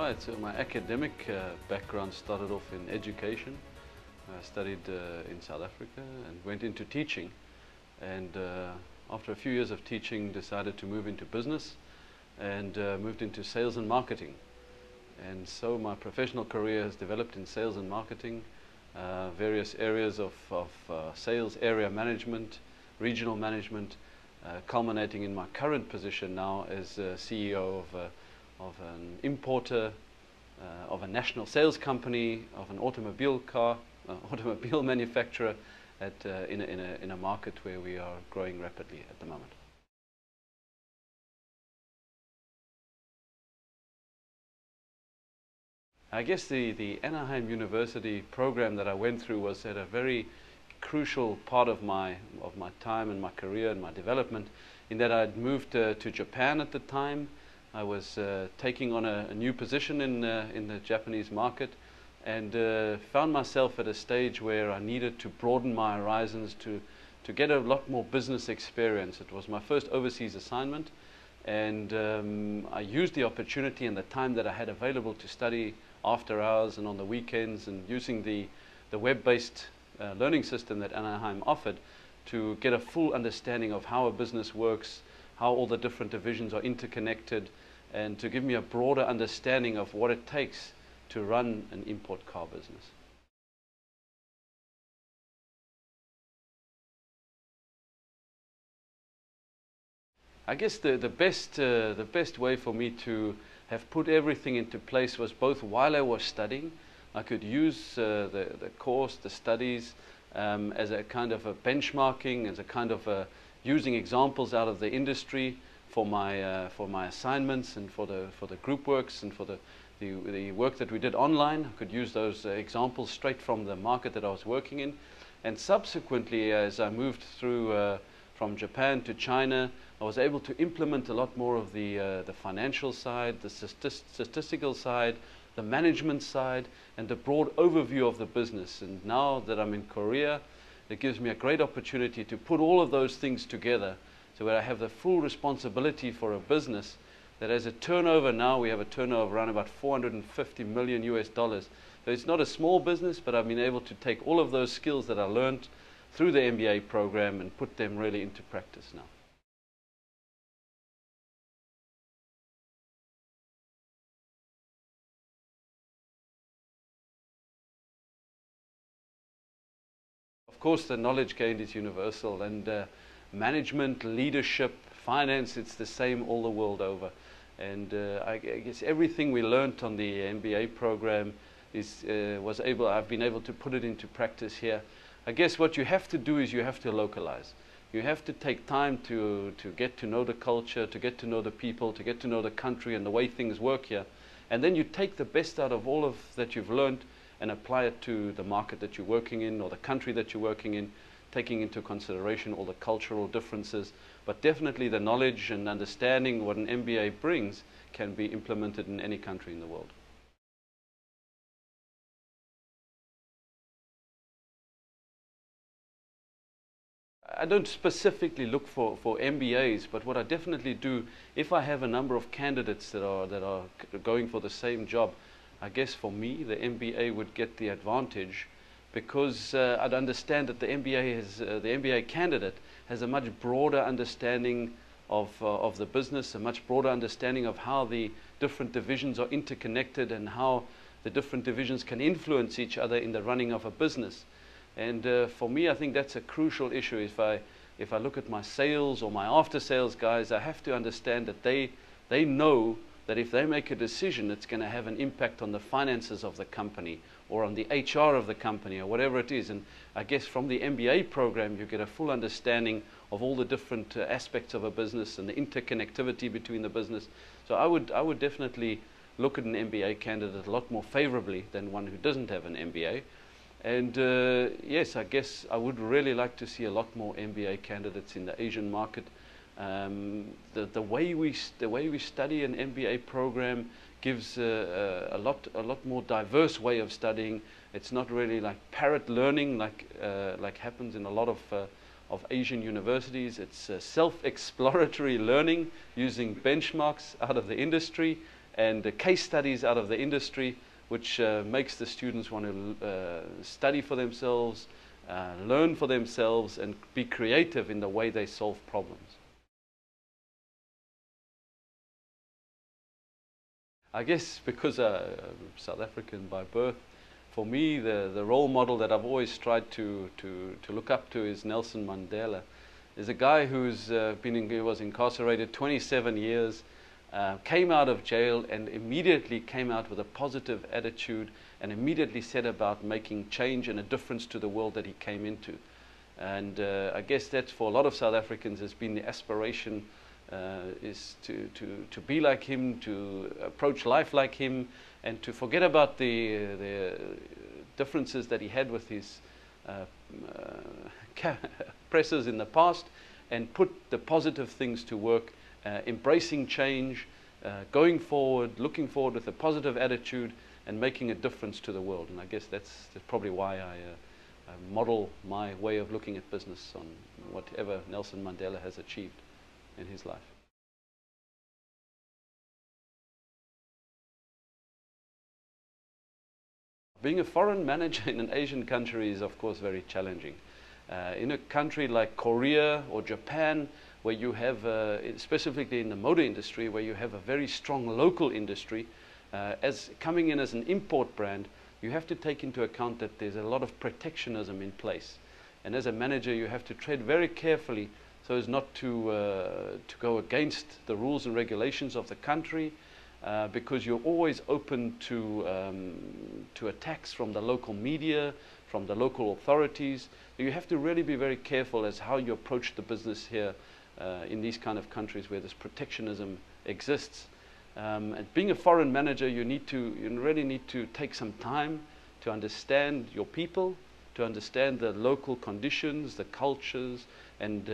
Right, so my academic background started off in education. I studied in South Africa and went into teaching, and after a few years of teaching decided to move into business and moved into sales and marketing. And so my professional career has developed in sales and marketing, various areas of sales, area management, regional management, culminating in my current position now as CEO of an importer, of a national sales company, of an automobile manufacturer in a market where we are growing rapidly at the moment. I guess the Anaheim University program that I went through was at a very crucial part of my time and my career and my development, in that I'd moved to Japan at the time. I was taking on a new position in the Japanese market, and found myself at a stage where I needed to broaden my horizons to get a lot more business experience. It was my first overseas assignment, and I used the opportunity and the time that I had available to study after hours and on the weekends, and using the web-based learning system that Anaheim offered to get a full understanding of how a business works, how all the different divisions are interconnected, and to give me a broader understanding of what it takes to run an import car business. I guess the best way for me to have put everything into place was both while I was studying. I could use the course, the studies, as a kind of a benchmarking, as a kind of using examples out of the industry for my assignments and for the group works and for the work that we did online. I could use those examples straight from the market that I was working in. And subsequently, as I moved through from Japan to China, I was able to implement a lot more of the financial side, the statistical side, the management side, and the broad overview of the business. And now that I'm in Korea, it gives me a great opportunity to put all of those things together, so where I have the full responsibility for a business that has a turnover. Now we have a turnover around about $450 million US. So it's not a small business, but I've been able to take all of those skills that I learned through the MBA program and put them really into practice now. Of course, the knowledge gained is universal, and management, leadership, finance, it's the same all the world over. And I guess everything we learned on the MBA program I've been able to put it into practice here. I guess what you have to do is you have to localize. You have to take time to get to know the culture, to get to know the people, to get to know the country and the way things work here. And then you take the best out of all of that you've learned and apply it to the market that you're working in or the country that you're working in, taking into consideration all the cultural differences. But definitely the knowledge and understanding what an MBA brings can be implemented in any country in the world. I don't specifically look for MBAs, but what I definitely do, if I have a number of candidates that are going for the same job, I guess for me the MBA would get the advantage, because I'd understand that the MBA candidate has a much broader understanding of the business, a much broader understanding of how the different divisions are interconnected and how the different divisions can influence each other in the running of a business. And for me, I think that's a crucial issue. If I look at my sales or my after-sales guys, I have to understand that they know that if they make a decision, it's going to have an impact on the finances of the company or on the HR of the company or whatever it is. And I guess from the MBA program, you get a full understanding of all the different aspects of a business and the interconnectivity between the business. So I would definitely look at an MBA candidate a lot more favorably than one who doesn't have an MBA. And yes, I guess I would really like to see a lot more MBA candidates in the Asian market. The way we study an MBA program gives a lot more diverse way of studying. It's not really like parrot learning like happens in a lot of Asian universities. It's self-exploratory learning using benchmarks out of the industry, and case studies out of the industry, which makes the students want to study for themselves, learn for themselves, and be creative in the way they solve problems. I guess because I'm South African by birth, for me the role model that I've always tried to look up to is Nelson Mandela. There's a guy who's he was incarcerated 27 years, came out of jail and immediately came out with a positive attitude and immediately set about making change and a difference to the world that he came into. And I guess that's for a lot of South Africans has been the aspiration, is to be like him, to approach life like him, and to forget about the differences that he had with his oppressors in the past, and put the positive things to work, embracing change, going forward, looking forward with a positive attitude, and making a difference to the world. And I guess that's probably why I model my way of looking at business on whatever Nelson Mandela has achieved in his life. Being a foreign manager in an Asian country is of course very challenging. In a country like Korea or Japan, where you have, specifically in the motor industry, where you have a very strong local industry, as coming in as an import brand, you have to take into account that there's a lot of protectionism in place. And as a manager, you have to tread very carefully so as not to go against the rules and regulations of the country, because you're always open to attacks from the local media, from the local authorities. You have to really be very careful as how you approach the business here in these kind of countries where this protectionism exists. And being a foreign manager, you really need to take some time to understand your people, to understand the local conditions, the cultures, and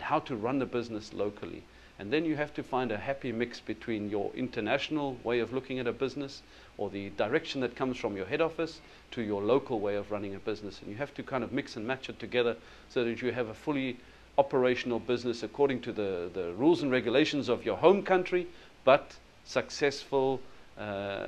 how to run the business locally. And then you have to find a happy mix between your international way of looking at a business, or the direction that comes from your head office, to your local way of running a business. And you have to kind of mix and match it together so that you have a fully operational business according to the rules and regulations of your home country, but successful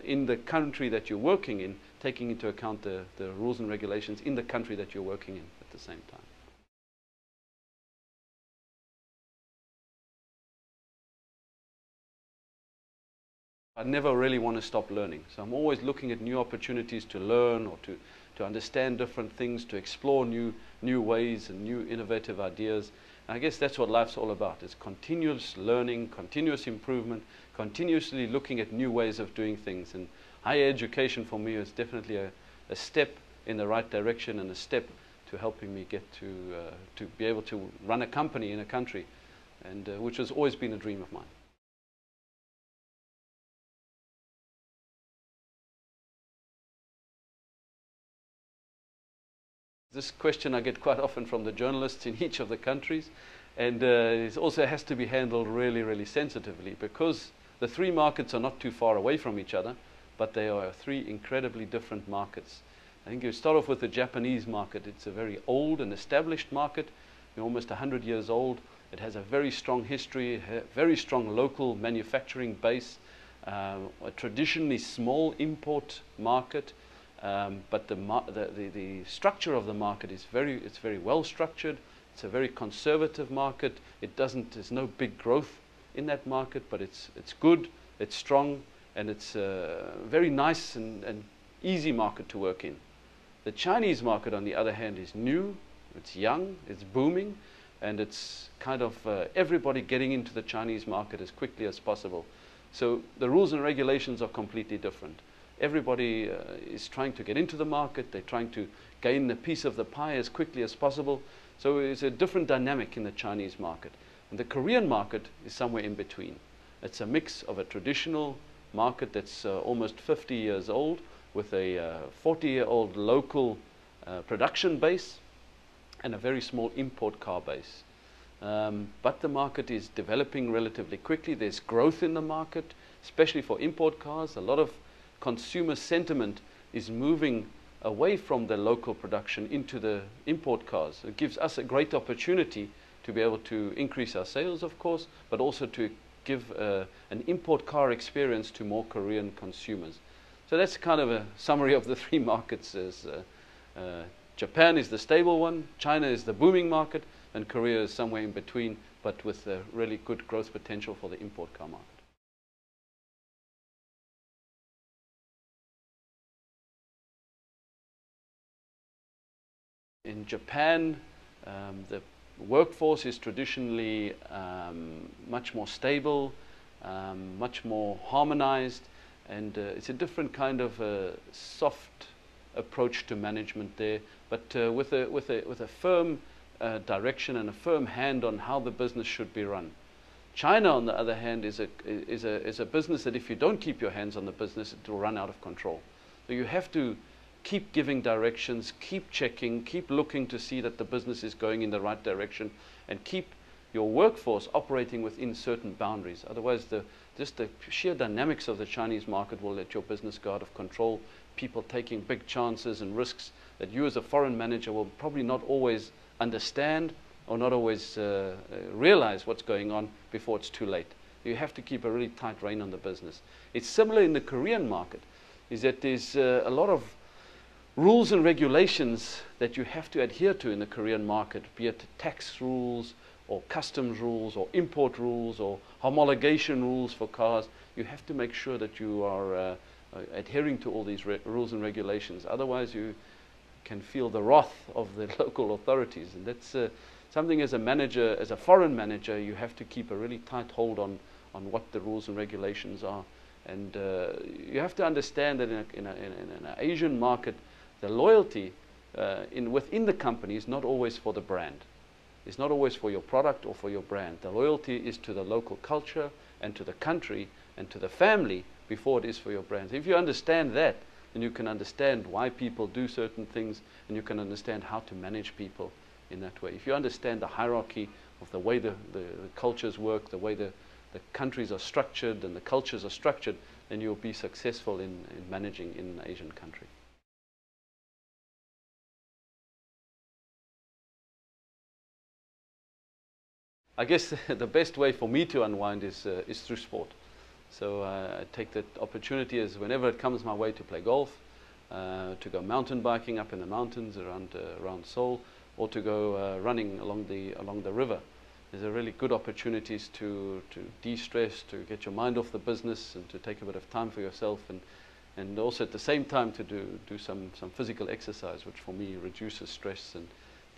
in the country that you're working in, taking into account the rules and regulations in the country that you're working in at the same time. I never really want to stop learning. So I'm always looking at new opportunities to learn, or to understand different things, to explore new ways and new innovative ideas. And I guess that's what life's all about. It's continuous learning, continuous improvement, continuously looking at new ways of doing things. And higher education for me is definitely a step in the right direction, and a step to helping me get to be able to run a company in a country, and which has always been a dream of mine. This question I get quite often from the journalists in each of the countries, and it also has to be handled really, really sensitively, because the three markets are not too far away from each other, but they are three incredibly different markets. I think you start off with the Japanese market. It's a very old and established market, almost 100 years old. It has a very strong history, a very strong local manufacturing base, a traditionally small import market. But the structure of the market is very well structured. It's a very conservative market. There's no big growth in that market, but it's good, it's strong, and it's a very nice and easy market to work in. The Chinese market, on the other hand, is new, it's young, it's booming, and it's kind of everybody getting into the Chinese market as quickly as possible. So the rules and regulations are completely different. Everybody is trying to get into the market. They're trying to gain a piece of the pie as quickly as possible. So it's a different dynamic in the Chinese market. And the Korean market is somewhere in between. It's a mix of a traditional market that's almost 50 years old, with a 40-year-old local production base and a very small import car base. But the market is developing relatively quickly. There's growth in the market, especially for import cars. A lot of consumer sentiment is moving away from the local production into the import cars. It gives us a great opportunity to be able to increase our sales, of course, but also to give an import car experience to more Korean consumers. So that's kind of a summary of the three markets. Japan is the stable one, China is the booming market, and Korea is somewhere in between, but with a really good growth potential for the import car market. In Japan, the workforce is traditionally much more stable, much more harmonized, and it's a different kind of soft approach to management there, but with a firm direction and a firm hand on how the business should be run. China, on the other hand, is a business that if you don't keep your hands on the business, it will run out of control. So you have to keep giving directions, keep checking, keep looking to see that the business is going in the right direction, and keep your workforce operating within certain boundaries. Otherwise, just the sheer dynamics of the Chinese market will let your business go out of control. People taking big chances and risks that you as a foreign manager will probably not always understand or not always realize what's going on before it's too late. You have to keep a really tight rein on the business. It's similar in the Korean market, is that there's a lot of rules and regulations that you have to adhere to in the Korean market, be it tax rules or customs rules or import rules or homologation rules for cars. You have to make sure that you are adhering to all these rules and regulations. Otherwise, you can feel the wrath of the local authorities. And that's something as a manager, as a foreign manager, you have to keep a really tight hold on what the rules and regulations are. And you have to understand that in an Asian market, the loyalty within the company is not always for the brand. It's not always for your product or for your brand. The loyalty is to the local culture and to the country and to the family before it is for your brand. If you understand that, then you can understand why people do certain things, and you can understand how to manage people in that way. If you understand the hierarchy of the way the cultures work, the way the countries are structured and the cultures are structured, then you'll be successful in managing in an Asian country. I guess the best way for me to unwind is through sport. So I take that opportunity as whenever it comes my way to play golf, to go mountain biking up in the mountains around Seoul, or to go running along the river. There's a really good opportunities to de-stress, to get your mind off the business, and to take a bit of time for yourself, and also at the same time to do some physical exercise, which for me reduces stress and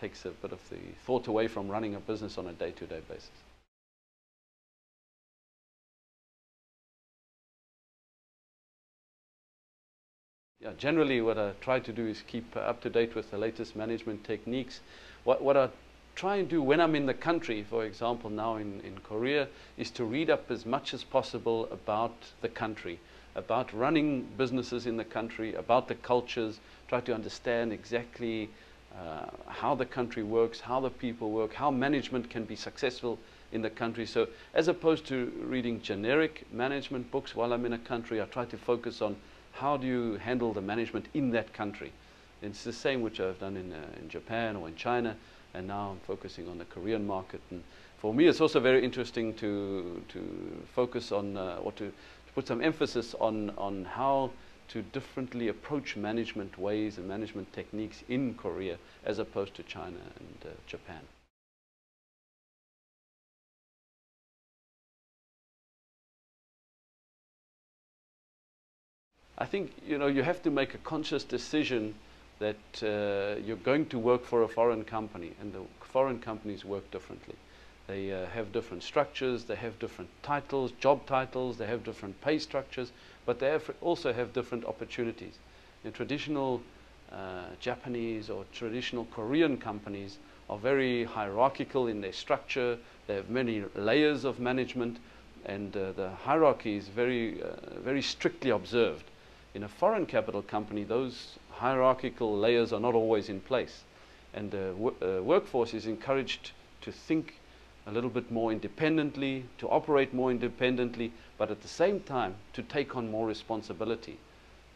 takes a bit of the thought away from running a business on a day-to-day basis. Yeah, generally what I try to do is keep up to date with the latest management techniques. What I try and do when I'm in the country, for example now in Korea, is to read up as much as possible about the country, about running businesses in the country, about the cultures, try to understand exactly how the country works, how the people work, how management can be successful in the country. So as opposed to reading generic management books while I'm in a country, I try to focus on how do you handle the management in that country. It's the same which I've done in Japan or in China, and now I'm focusing on the Korean market. And for me, it's also very interesting to focus on or to put some emphasis on how to differently approach management ways and management techniques in Korea as opposed to China and Japan. I think you have to make a conscious decision that you're going to work for a foreign company, and the foreign companies work differently. They have different structures, they have different titles, job titles, they have different pay structures, but they also have different opportunities. Traditional Japanese or traditional Korean companies are very hierarchical in their structure. They have many layers of management, and the hierarchy is very strictly observed. In a foreign capital company, those hierarchical layers are not always in place, and the workforce is encouraged to think a little bit more independently, to operate more independently, but at the same time to take on more responsibility.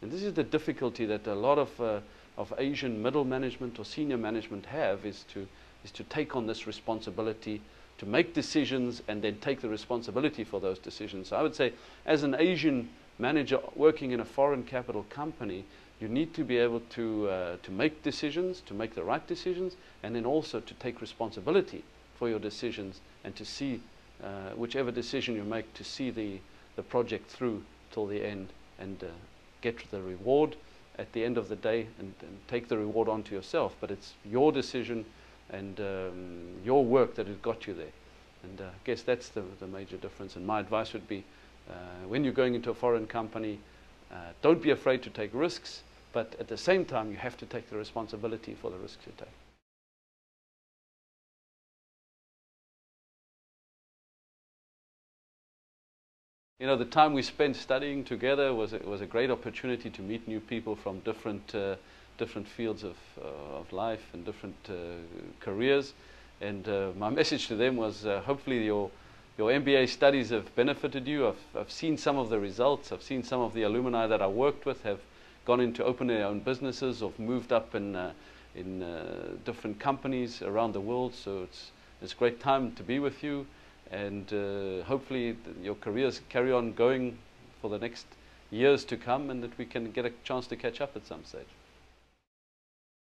And this is the difficulty that a lot of Asian middle management or senior management have, is to take on this responsibility to make decisions and then take the responsibility for those decisions. So I would say, as an Asian manager working in a foreign capital company, you need to be able to make decisions, to make the right decisions, and then also to take responsibility for your decisions and to see whichever decision you make, to see the project through till the end and get the reward at the end of the day and take the reward onto yourself. But it's your decision and your work that has got you there. And I guess that's the major difference. And my advice would be, when you're going into a foreign company, don't be afraid to take risks, but at the same time, you have to take the responsibility for the risks you take. You know, the time we spent studying together was a great opportunity to meet new people from different fields of life and different careers. And my message to them was, hopefully your MBA studies have benefited you. I've seen some of the results. I've seen some of the alumni that I worked with have gone into opening their own businesses or moved up in different companies around the world. So it's a great time to be with you. And hopefully your careers carry on going for the next years to come, and that we can get a chance to catch up at some stage.